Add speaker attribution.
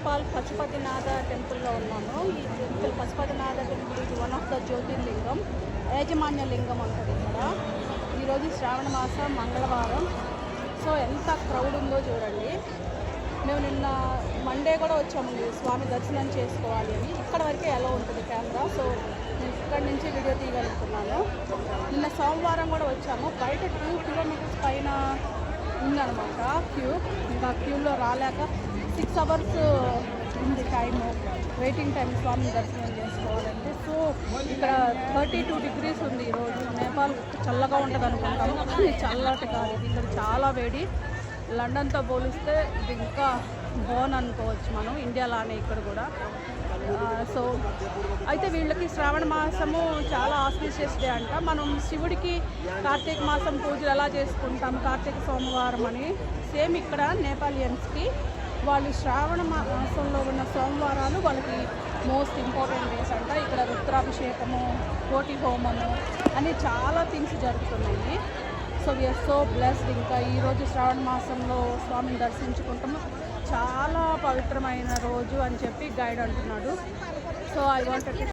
Speaker 1: నేపాల్ పశుపతినాథ టెంపుల్లో ఉన్నాము. ఈ టెంపుల్ పశుపతినాథ టెంపుల్ ఇది వన్ ఆఫ్ ద జ్యోతిర్లింగం, యాజమాన్య లింగం అంటారు ఇక్కడ. ఈరోజు శ్రావణ మాసం మంగళవారం. సో ఎంత క్రౌడ్ ఉందో చూడండి. మేము నిన్న మండే కూడా వచ్చాము స్వామి దర్శనం చేసుకోవాలి అని. ఇక్కడ వరకే ఎలా ఉంటుంది కెమెరా, సో నేను ఇక్కడి నుంచి వీడియో తీయగలుగుతున్నాను. నిన్న సోమవారం కూడా వచ్చాము. బయట 2 కిలోమీటర్స్ పైన ఉందన్నమాట క్యూ. ఇంకా క్యూలో రాలేక 6 hours ఉంది టైము, వెయిటింగ్ టైం స్వామిని దర్శనం చేసుకోవాలంటే. సో ఇక్కడ 32 degrees ఉంది ఈరోజు. నేపాల్ చల్లగా ఉంటుంది అనుకుంటాము, కానీ చల్లటి కాదు, ఇది ఇక్కడ చాలా వేడి. లండన్తో పోలిస్తే ఇది ఇంకా బోన్ అనుకోవచ్చు మనం, ఇండియాలానే ఇక్కడ కూడా. సో అయితే వీళ్ళకి శ్రావణ మాసము చాలా ఆస్పిషియస్ డే అంట. మనం శివుడికి కార్తీక మాసం పూజలు ఎలా చేసుకుంటాం, కార్తీక సోమవారం అని, సేమ్ ఇక్కడ నేపాలియన్స్కి వాళ్ళు శ్రావణ మాసంలో ఉన్న సోమవారాలు వాళ్ళకి మోస్ట్ ఇంపార్టెంట్ డేస్ అంట. ఇక్కడ రుద్రాభిషేకము, కోటి హోమము అని చాలా థింగ్స్ జరుగుతున్నాయి. So we're so blessed. ఇంకా ఈరోజు శ్రావణ మాసంలో స్వామిని దర్శించుకుంటాము. చాలా పవిత్రమైన రోజు అని చెప్పి గైడ్ అంటున్నాడు. So I wanted